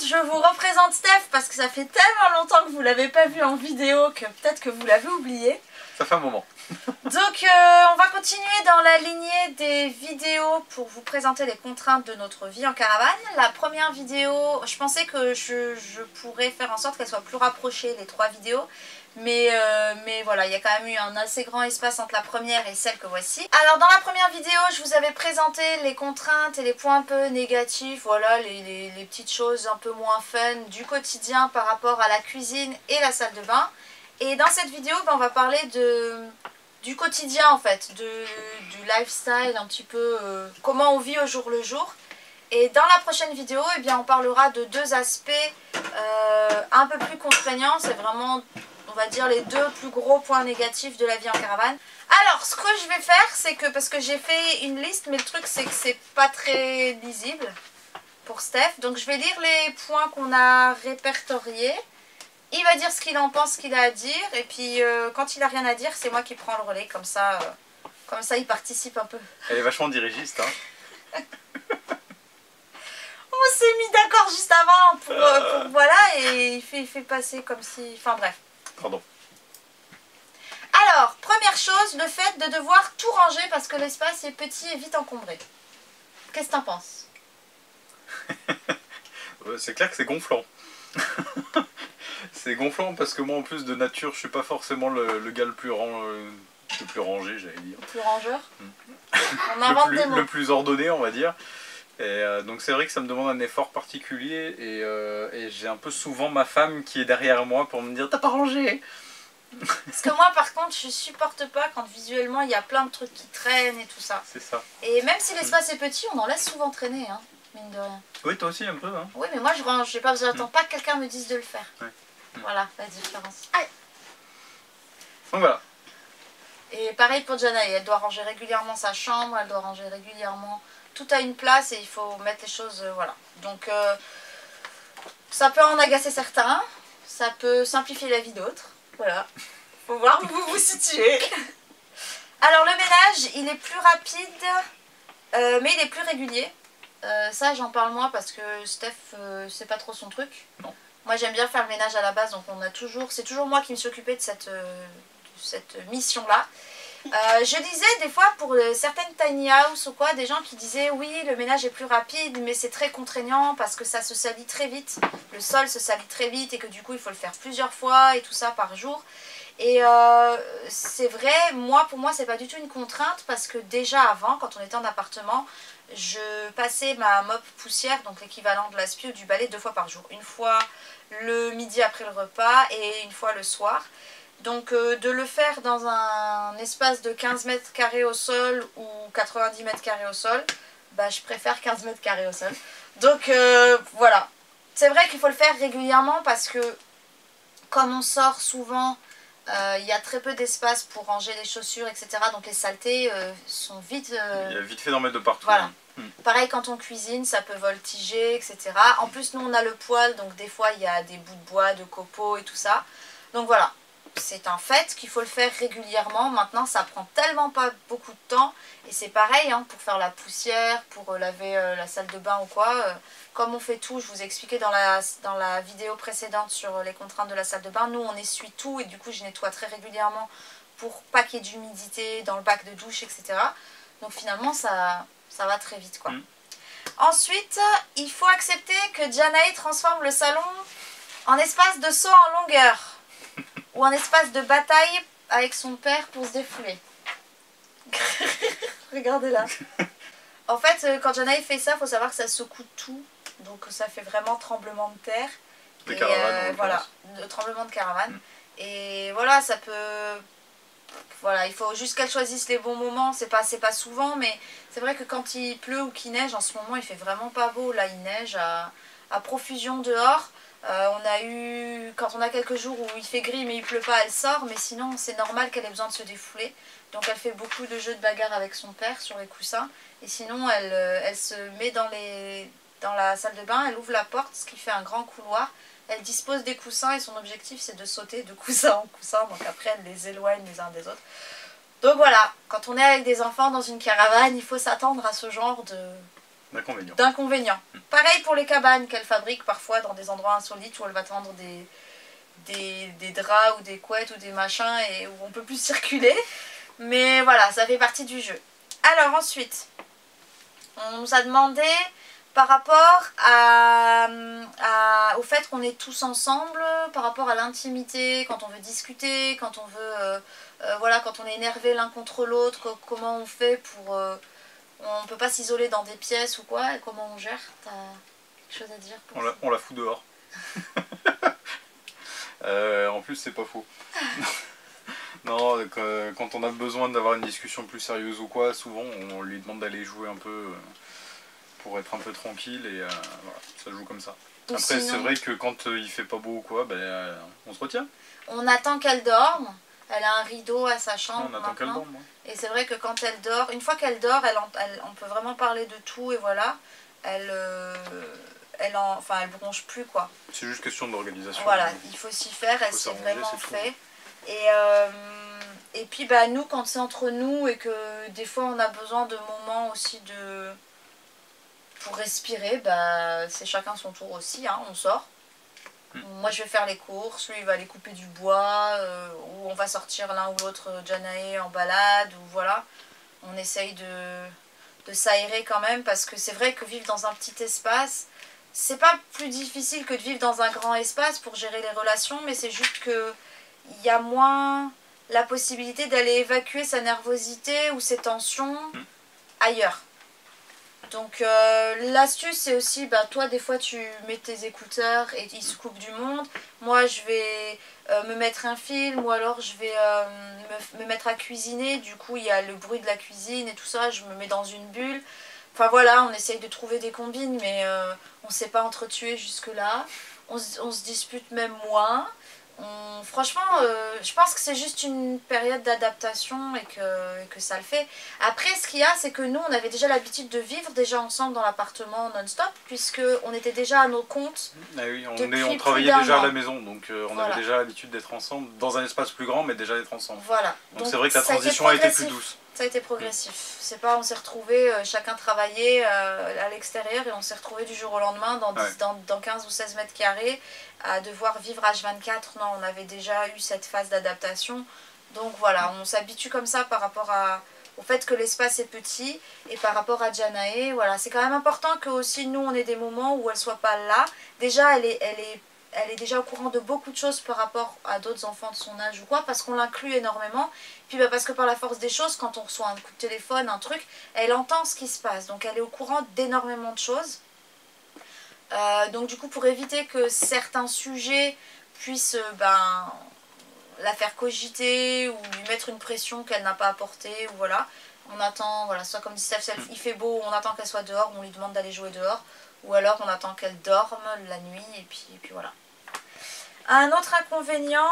je vous représente Steph parce que ça fait tellement longtemps que vous ne l'avez pas vu en vidéo que peut-être que vous l'avez oublié. Ça fait un moment. Donc on va continuer dans la lignée des vidéos pour vous présenter les contraintes de notre vie en caravane. La première vidéo, je pensais que je pourrais faire en sorte qu'elle soit plus rapprochée, les 3 vidéos. Mais voilà, il y a quand même eu un assez grand espace entre la première et celle que voici. Alors dans la première vidéo, je vous avais présenté les contraintes et les points un peu négatifs, voilà, les petites choses un peu moins fun du quotidien par rapport à la cuisine et la salle de bain. Et dans cette vidéo, on va parler du quotidien en fait, du lifestyle, un petit peu comment on vit au jour le jour. Et dans la prochaine vidéo, eh bien, on parlera de 2 aspects un peu plus contraignants. C'est vraiment, on va dire, les 2 plus gros points négatifs de la vie en caravane. Alors, ce que je vais faire, c'est que, parce que j'ai fait une liste, mais le truc c'est que c'est pas très lisible pour Steph. Donc je vais lire les points qu'on a répertoriés. Il va dire ce qu'il en pense, ce qu'il a à dire. Et puis quand il a rien à dire, c'est moi qui prends le relais. Comme ça il participe un peu. Elle est vachement dirigiste, hein. On s'est mis d'accord juste avant pour voilà, et il fait passer comme si... Enfin bref. Pardon. Alors, première chose, le fait de devoir tout ranger parce que l'espace est petit et vite encombré. Qu'est-ce que t'en penses? C'est clair que c'est gonflant. C'est gonflant parce que moi en plus de nature je suis pas forcément le gars le plus rangé, j'allais dire. Le plus rangeur. On invente des mots. Le plus ordonné, on va dire. Et donc c'est vrai que ça me demande un effort particulier et j'ai un peu souvent ma femme qui est derrière moi pour me dire t'as pas rangé. Parce que moi par contre je supporte pas quand visuellement il y a plein de trucs qui traînent et tout ça. C'est ça. Et même si l'espace est petit, on en laisse souvent traîner, hein, mine de rien. Oui, toi aussi un peu, hein. Oui, mais moi je range, j'ai pas besoin, j'attends pas que quelqu'un me dise de le faire. Ouais. Voilà la différence. Allez. Donc voilà. Et pareil pour Janae, elle doit ranger régulièrement sa chambre, elle doit ranger régulièrement... Tout a une place et il faut mettre les choses... voilà. Donc ça peut en agacer certains, ça peut simplifier la vie d'autres. Voilà. Faut voir où vous vous situez. Alors le ménage, il est plus rapide, mais il est plus régulier. Ça j'en parle moi parce que Steph, c'est pas trop son truc. Non. Moi j'aime bien faire le ménage à la base, donc c'est toujours moi qui me suis occupée de cette mission-là. Je disais des fois pour certaines tiny house ou quoi, des gens qui disaient oui le ménage est plus rapide mais c'est très contraignant parce que ça se salit très vite, le sol se salit très vite et que du coup il faut le faire plusieurs fois et tout ça par jour. Et c'est vrai, pour moi c'est pas du tout une contrainte parce que déjà avant, quand on était en appartement, je passais ma mop poussière, donc l'équivalent de l'aspi ou du balai 2 fois par jour. Une fois le midi après le repas et une fois le soir. Donc de le faire dans un espace de 15 mètres carrés au sol ou 90 mètres carrés au sol, bah, je préfère 15 mètres carrés au sol. Donc voilà. C'est vrai qu'il faut le faire régulièrement parce que comme on sort souvent, il y a très peu d'espace pour ranger les chaussures, etc. Donc les saletés sont vite... Il y a vite fait d'en mettre de partout. Voilà. Hein. Pareil quand on cuisine, ça peut voltiger, etc. En plus nous on a le poêle, donc des fois il y a des bouts de bois, de copeaux et tout ça. Donc voilà. C'est un fait qu'il faut le faire régulièrement. Maintenant, ça prend tellement pas beaucoup de temps. Et c'est pareil, hein, pour faire la poussière, pour laver la salle de bain ou quoi. Comme on fait tout, je vous ai expliqué dans la vidéo précédente sur les contraintes de la salle de bain. Nous, on essuie tout et du coup, je nettoie très régulièrement pour pas qu'il y ait d'humidité dans le bac de douche, etc. Donc finalement, ça va très vite, quoi. Ensuite, il faut accepter que Janae transforme le salon en espace de saut en longueur. Ou un espace de bataille avec son père pour se défouler. Regardez là. En fait, quand Janae fait ça, il faut savoir que ça secoue tout. Donc ça fait vraiment tremblement de terre. De caravane. Voilà, de tremblement de caravane. Et voilà, ça peut... Voilà, il faut juste qu'elle choisisse les bons moments. C'est pas souvent, mais c'est vrai que quand il pleut ou qu'il neige, en ce moment, il fait vraiment pas beau. Là, il neige à profusion dehors. On a eu, quand on a quelques jours où il fait gris mais il pleut pas, elle sort, mais sinon c'est normal qu'elle ait besoin de se défouler. Donc elle fait beaucoup de jeux de bagarre avec son père sur les coussins. Et sinon elle se met dans la salle de bain, elle ouvre la porte, ce qui fait un grand couloir. Elle dispose des coussins et son objectif c'est de sauter de coussin en coussin. Donc après elle les éloigne les uns des autres. Donc voilà, quand on est avec des enfants dans une caravane, il faut s'attendre à ce genre d'inconvénients. Pareil pour les cabanes qu'elle fabrique parfois dans des endroits insolites où elle va tendre des draps ou des couettes ou des machins et où on peut plus circuler. Mais voilà, ça fait partie du jeu. Alors ensuite, on nous a demandé par rapport au fait qu'on est tous ensemble, par rapport à l'intimité, quand on veut discuter, quand on veut, voilà, quand on est énervé l'un contre l'autre, comment on fait pour... on peut pas s'isoler dans des pièces ou quoi, et comment on gère? T'as quelque chose à dire pour on la fout dehors. En plus, c'est pas faux. Non, quand on a besoin d'avoir une discussion plus sérieuse ou quoi, souvent on lui demande d'aller jouer un peu pour être un peu tranquille et voilà, ça joue comme ça. Après, sinon, c'est vrai que quand il fait pas beau ou quoi, ben, on se retient. On attend qu'elle dorme. Elle a un rideau à sa chambre. On attend qu'elle dorme. Et c'est vrai que quand elle dort, une fois qu'elle dort, on peut vraiment parler de tout et voilà. Elle bronche plus quoi. C'est juste question d'organisation. Voilà, il faut s'y faire, elle s'est vraiment fait. Et puis bah, nous, quand c'est entre nous et que des fois on a besoin de moments aussi pour respirer, bah, c'est chacun son tour aussi, hein, on sort. Moi je vais faire les courses, lui il va aller couper du bois, ou on va sortir l'un ou l'autre Janae en balade, ou voilà. On essaye de s'aérer quand même, parce que c'est vrai que vivre dans un petit espace, c'est pas plus difficile que de vivre dans un grand espace pour gérer les relations, mais c'est juste que il y a moins la possibilité d'aller évacuer sa nervosité ou ses tensions ailleurs. Donc l'astuce c'est aussi, bah, toi des fois tu mets tes écouteurs et ils se coupent du monde. Moi je vais me mettre un film ou alors je vais me mettre à cuisiner. Du coup il y a le bruit de la cuisine et tout ça, je me mets dans une bulle. Enfin voilà, on essaye de trouver des combines mais on ne s'est pas entretué jusque là. On se dispute même moins. Franchement, je pense que c'est juste une période d'adaptation et que ça le fait. Après, ce qu'il y a, c'est que nous, on avait déjà l'habitude de vivre déjà ensemble dans l'appartement non-stop, puisqu'on était déjà à nos comptes. Ah oui, on travaillait déjà à la maison, donc on avait déjà l'habitude d'être ensemble, dans un espace plus grand, mais déjà d'être ensemble. Voilà. Donc c'est vrai que la transition a été plus douce. Ça a été progressif. C'est pas, on s'est retrouvés, chacun travaillait à l'extérieur et on s'est retrouvés du jour au lendemain dans 15 ou 16 mètres carrés à devoir vivre H24. Non, on avait déjà eu cette phase d'adaptation. Donc voilà, on s'habitue comme ça par rapport au fait que l'espace est petit et par rapport à Janae. Voilà, c'est quand même important que aussi nous, on ait des moments où elle soit pas là. Déjà, elle est déjà au courant de beaucoup de choses par rapport à d'autres enfants de son âge ou quoi, parce qu'on l'inclut énormément. Puis bah, parce que par la force des choses, quand on reçoit un coup de téléphone, un truc, elle entend ce qui se passe. Donc elle est au courant d'énormément de choses. Donc du coup, pour éviter que certains sujets puissent la faire cogiter ou lui mettre une pression qu'elle n'a pas apportée, ou voilà, on attend, voilà, soit comme dit Steph, il fait beau, on attend qu'elle soit dehors, on lui demande d'aller jouer dehors, ou alors on attend qu'elle dorme la nuit, et puis voilà. Un autre inconvénient,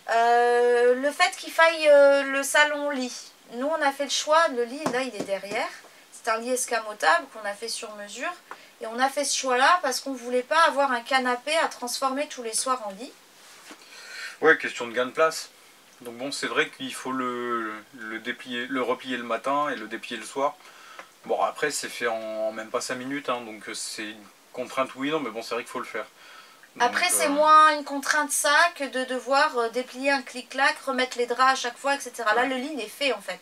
le fait qu'il faille le salon-lit. Nous, on a fait le choix, le lit, là, il est derrière. C'est un lit escamotable qu'on a fait sur mesure. Et on a fait ce choix-là parce qu'on ne voulait pas avoir un canapé à transformer tous les soirs en lit. Ouais, question de gain de place. Donc bon, c'est vrai qu'il faut le replier le matin et le déplier le soir. Bon, après, c'est fait en même pas 5 minutes, hein, donc c'est une contrainte oui, non, mais bon, c'est vrai qu'il faut le faire. Donc, après, c'est moins une contrainte ça que de devoir déplier un clic-clac, remettre les draps à chaque fois, etc. Ouais. Là, le lit, il est fait, en fait.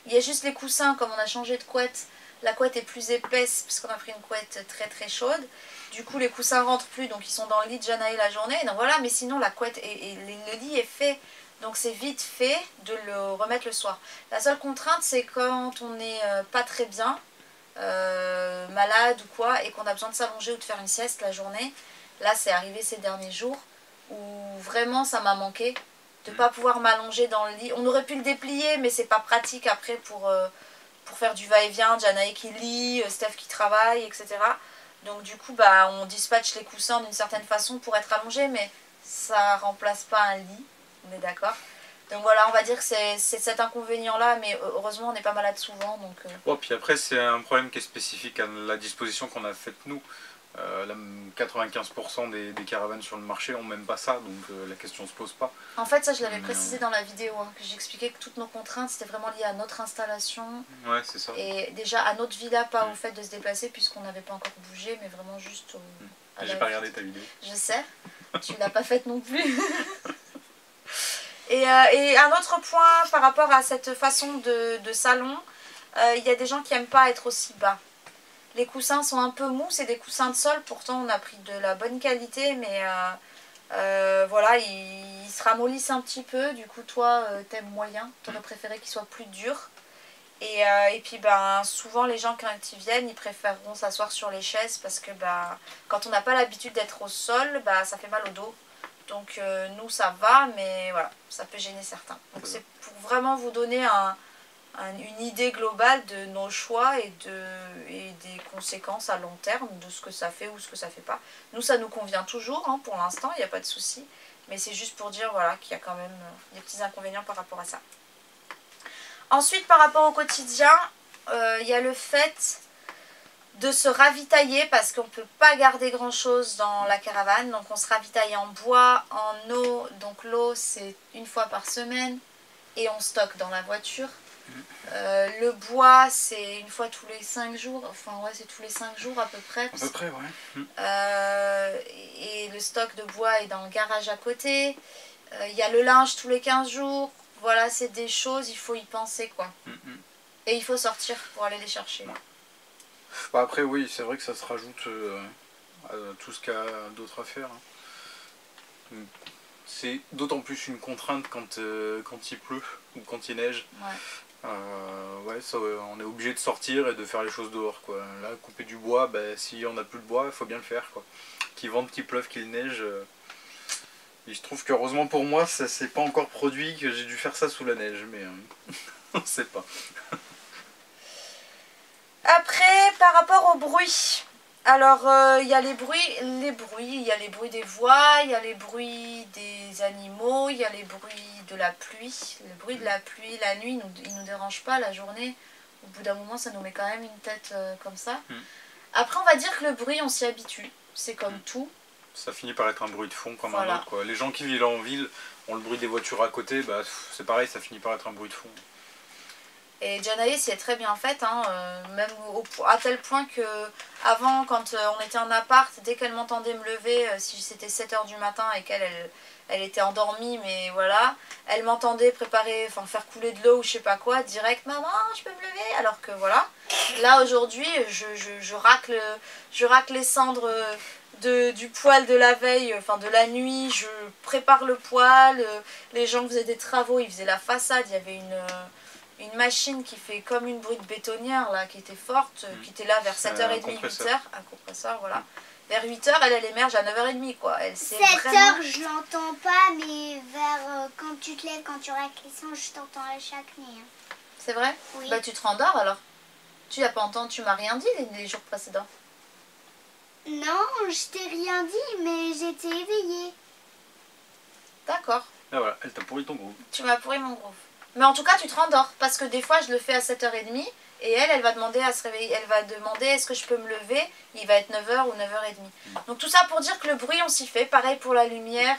Il y a juste les coussins, comme on a changé de couette. La couette est plus épaisse, parce qu'on a pris une couette très très chaude. Du coup, les coussins rentrent plus, donc ils sont dans le lit de Janae la journée. Donc voilà, mais sinon, la couette et le lit est fait. Donc c'est vite fait de le remettre le soir. La seule contrainte, c'est quand on n'est pas très bien, malade ou quoi, et qu'on a besoin de s'allonger ou de faire une sieste la journée. Là, c'est arrivé ces derniers jours où vraiment ça m'a manqué de ne pas pouvoir m'allonger dans le lit. On aurait pu le déplier, mais c'est pas pratique après pour faire du va-et-vient. Janae qui lit, Steph qui travaille, etc. Donc du coup, bah, on dispatche les coussins d'une certaine façon pour être allongé, mais ça remplace pas un lit, on est d'accord. Donc voilà, on va dire que c'est cet inconvénient-là, mais heureusement on n'est pas malade souvent. Donc, puis après, c'est un problème qui est spécifique à la disposition qu'on a faite nous. Là, 95% des caravanes sur le marché ont même pas ça, donc la question se pose pas. En fait, ça je l'avais précisé dans la vidéo, hein, que j'expliquais que toutes nos contraintes c'était vraiment lié à notre installation. Ouais, c'est ça. Et déjà à notre villa, pas au fait de se déplacer puisqu'on n'avait pas encore bougé, mais vraiment juste au... J'ai pas regardé ta vidéo. Je sais, tu l'as pas faite non plus. Et un autre point par rapport à cette façon de salon, il y a des gens qui n'aiment pas être aussi bas. Les coussins sont un peu mous, c'est des coussins de sol, pourtant on a pris de la bonne qualité, mais voilà, ils se ramollissent un petit peu, du coup toi t'aimes moyen, t'aurais préféré qu'ils soient plus durs. Et puis ben, souvent les gens quand ils viennent, ils préféreront s'asseoir sur les chaises parce que ben, quand on n'a pas l'habitude d'être au sol, ben, ça fait mal au dos. Donc nous ça va, mais voilà, ça peut gêner certains. Donc c'est pour vraiment vous donner une idée globale de nos choix et des conséquences à long terme de ce que ça fait ou ce que ça fait pas. Nous ça nous convient toujours, hein, pour l'instant, il n'y a pas de souci. Mais c'est juste pour dire voilà, qu'il y a quand même des petits inconvénients par rapport à ça. Ensuite par rapport au quotidien, il y a le fait de se ravitailler parce qu'on ne peut pas garder grand chose dans la caravane. Donc on se ravitaille en bois, en eau. Donc l'eau c'est une fois par semaine et on stocke dans la voiture. Le bois c'est une fois tous les 5 jours. Enfin ouais, c'est tous les 5 jours à peu près. À peu près, ouais. Et le stock de bois est dans le garage à côté. Il y a le linge tous les 15 jours. Voilà, c'est des choses, il faut y penser quoi. Et il faut sortir pour aller les chercher. Ouais. Bah après oui, c'est vrai que ça se rajoute à tout ce qu'il y a d'autre à faire. C'est d'autant plus une contrainte quand il pleut ou quand il neige. Ouais. Ouais, ça, on est obligé de sortir et de faire les choses dehors, quoi. Là, couper du bois, bah, si on n'a plus de bois, il faut bien le faire, quoi. Qu'il vente, qu'il pleuve, qu'il neige. Il se trouve qu'heureusement pour moi, ça s'est pas encore produit, que j'ai dû faire ça sous la neige, mais on ne sait pas. Après, par rapport au bruit, alors il y a les bruits, il y a les bruits des voix, il y a les bruits des animaux, il y a les bruits de la pluie. Le bruit de la pluie, la nuit, il nous dérange pas, la journée, au bout d'un moment, ça nous met quand même une tête comme ça. Après, on va dire que le bruit, on s'y habitue, c'est comme tout. Ça finit par être un bruit de fond comme un autre, quoi. Les gens qui vivent en ville ont le bruit des voitures à côté, bah, c'est pareil, ça finit par être un bruit de fond. Et Janae s'y est très bien faite, hein, même à tel point que avant, quand on était en appart, dès qu'elle m'entendait me lever, si c'était 7 h du matin et qu'elle elle était endormie, mais voilà, elle m'entendait préparer, enfin faire couler de l'eau ou je sais pas quoi, direct, maman, je peux me lever, alors que voilà. Là aujourd'hui, je racle les cendres du poêle de la veille, enfin de la nuit, je prépare le poêle, les gens faisaient des travaux, ils faisaient la façade, il y avait une machine qui fait comme une brute bétonnière là, qui était forte, qui était là vers 7h30, 8h, un compresseur, voilà. Vers 8h, elle émerge à 9h30 quoi. 7h, je l'entends pas, mais vers quand tu te lèves, quand tu racles les cendres, je t'entends à chaque nuit. Hein. C'est vrai? Oui. Bah tu te rendors alors? Tu n'as pas entendu, tu m'as rien dit les jours précédents? Non, je t'ai rien dit, mais j'étais éveillée. D'accord. Ah voilà, elle t'a pourri ton groove. Tu m'as pourri mon groove. Mais en tout cas, tu te rendors, parce que des fois, je le fais à 7h30, et elle va demander à se réveiller, elle va demander est-ce que je peux me lever, il va être 9h ou 9h30. Donc tout ça pour dire que le bruit, on s'y fait, pareil pour la lumière,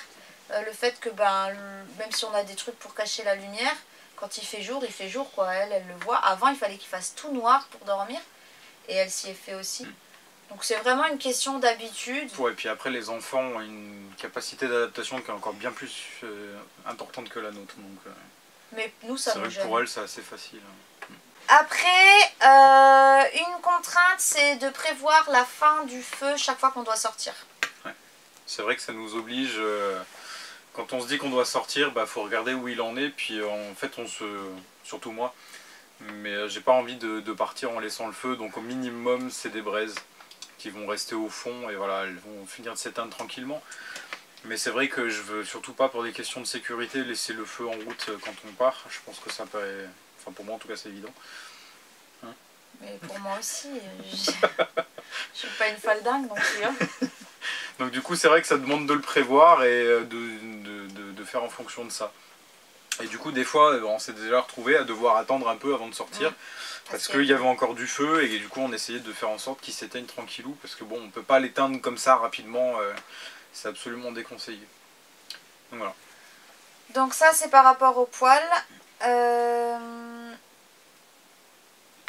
le fait que ben, même si on a des trucs pour cacher la lumière, quand il fait jour quoi, elle le voit. Avant, il fallait qu'il fasse tout noir pour dormir, et elle s'y est fait aussi. Donc c'est vraiment une question d'habitude. Ouais, et puis après, les enfants ont une capacité d'adaptation qui est encore bien plus importante que la nôtre. Donc, mais nous, ça nous gêne. C'est vrai que pour elles, c'est assez facile. Après, une contrainte, c'est de prévoir la fin du feu chaque fois qu'on doit sortir. Ouais. C'est vrai que ça nous oblige, quand on se dit qu'on doit sortir, bah faut regarder où il en est, puis en fait, surtout moi, mais j'ai pas envie de partir en laissant le feu, donc au minimum, c'est des braises qui vont rester au fond, et voilà, elles vont finir de s'éteindre tranquillement. Mais c'est vrai que je veux surtout pas, pour des questions de sécurité, laisser le feu en route quand on part. Je pense que ça paraît... Enfin pour moi en tout cas c'est évident. Hein, mais pour moi aussi, je suis pas une folle dingue non plus. Hein. Donc du coup c'est vrai que ça demande de le prévoir et de faire en fonction de ça. Et du coup des fois on s'est déjà retrouvé à devoir attendre un peu avant de sortir. Parce qu'il y avait encore du feu et du coup on essayait de faire en sorte qu'il s'éteigne tranquillou parce que bon on peut pas l'éteindre comme ça rapidement, c'est absolument déconseillé. Donc voilà. Donc ça c'est par rapport au poêle.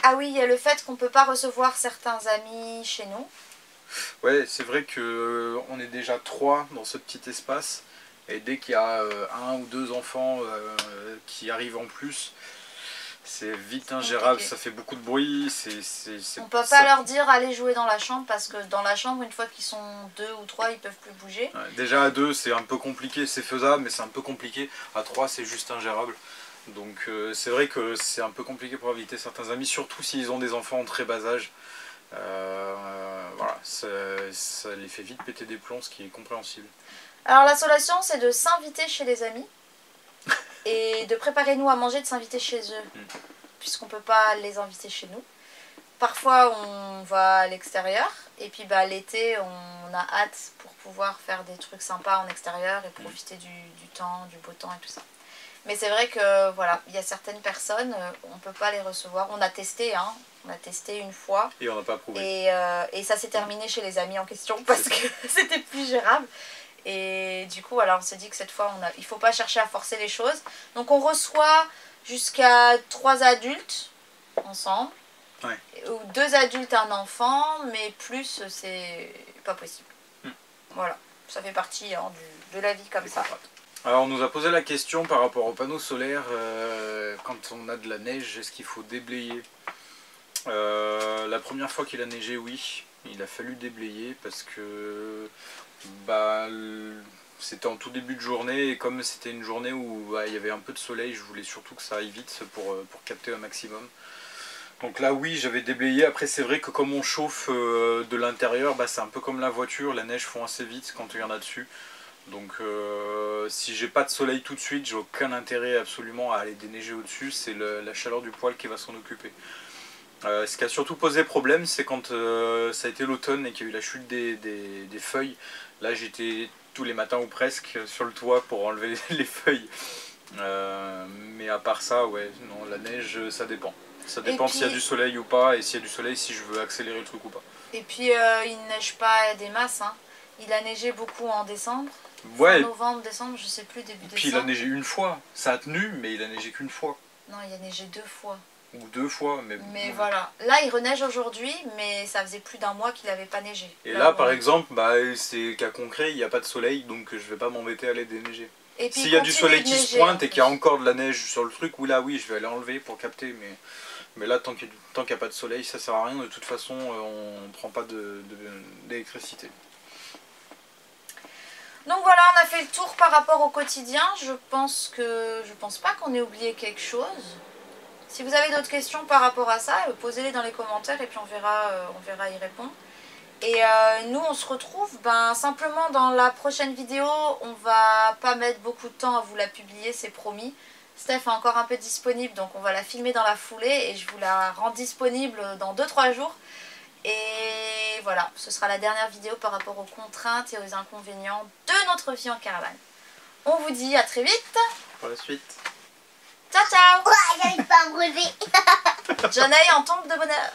Ah oui, il y a le fait qu'on peut pas recevoir certains amis chez nous. Ouais, c'est vrai que on est déjà 3 dans ce petit espace et dès qu'il y a 1 ou 2 enfants qui arrivent en plus, c'est vite ingérable, ça fait beaucoup de bruit. On peut pas leur dire allez jouer dans la chambre parce que dans la chambre, une fois qu'ils sont 2 ou 3, ils peuvent plus bouger. Ouais, déjà à 2 c'est un peu compliqué, c'est faisable mais c'est un peu compliqué. À 3 c'est juste ingérable. Donc c'est vrai que c'est un peu compliqué pour inviter certains amis, surtout s'ils ont des enfants en très bas âge. Voilà, ça les fait vite péter des plombs, ce qui est compréhensible. Alors la solution c'est de s'inviter chez les amis et de préparer nous à manger, de s'inviter chez eux puisqu'on peut pas les inviter chez nous. Parfois on va à l'extérieur et puis bah, l'été on a hâte pour pouvoir faire des trucs sympas en extérieur et profiter du temps, du beau temps et tout ça. Mais c'est vrai que voilà, il y a certaines personnes, on ne peut pas les recevoir. On a testé, hein, on a testé une fois. Et on n'a pas approuvé. Et ça s'est terminé chez les amis en question parce que c'était plus gérable. Et du coup, voilà, on s'est dit que cette fois, il ne faut pas chercher à forcer les choses. Donc on reçoit jusqu'à 3 adultes ensemble. Ouais. Ou 2 adultes, un enfant, mais plus, c'est pas possible. Voilà, ça fait partie hein, de la vie comme ça. Alors on nous a posé la question par rapport aux panneaux solaires, quand on a de la neige, est-ce qu'il faut déblayer? La première fois qu'il a neigé, oui, il a fallu déblayer parce que bah, c'était en tout début de journée et comme c'était une journée où bah, il y avait un peu de soleil, je voulais surtout que ça aille vite pour capter un maximum. Donc là oui j'avais déblayé, après c'est vrai que comme on chauffe de l'intérieur, bah, c'est un peu comme la voiture, la neige fond assez vite quand il y en a dessus. Donc si j'ai pas de soleil tout de suite, j'ai aucun intérêt absolument à aller déneiger au-dessus, c'est la chaleur du poêle qui va s'en occuper. Ce qui a surtout posé problème, c'est quand ça a été l'automne et qu'il y a eu la chute des feuilles. Là j'étais tous les matins ou presque sur le toit pour enlever les feuilles. Mais à part ça, ouais, non, la neige ça dépend. Ça dépend s'il y a du soleil ou pas, et s'il y a du soleil, si je veux accélérer le truc ou pas. Et puis il ne neige pas des masses, hein. Il a neigé beaucoup en décembre. Ouais. Novembre, décembre, je sais plus, début décembre. Puis il a neigé une fois, ça a tenu, mais il a neigé qu'une fois. Non, il a neigé 2 fois. Ou 2 fois, mais... Mais voilà, là il reneige aujourd'hui, mais ça faisait plus d'1 mois qu'il n'avait pas neigé. Et là par exemple, bah, c'est cas concret, il n'y a pas de soleil, donc je vais pas m'embêter à aller déneiger. S'il y a du soleil qui se pointe et qu'il y a encore de la neige sur le truc, là oui, je vais aller enlever pour capter, mais là tant qu'il n'y a pas de soleil, ça sert à rien, de toute façon on ne prend pas d'électricité. Donc voilà, on a fait le tour par rapport au quotidien. Je pense pas qu'on ait oublié quelque chose. Si vous avez d'autres questions par rapport à ça, posez-les dans les commentaires et puis on verra y répondre. Et nous on se retrouve simplement dans la prochaine vidéo. On va pas mettre beaucoup de temps à vous la publier, c'est promis. Steph est encore un peu disponible, donc on va la filmer dans la foulée et je vous la rends disponible dans 2-3 jours. Et voilà, ce sera la dernière vidéo par rapport aux contraintes et aux inconvénients de notre vie en caravane. On vous dit à très vite. Pour la suite. Ciao ciao. Ouais, j'arrive pas à me relever. Johnny en tombe de bonheur.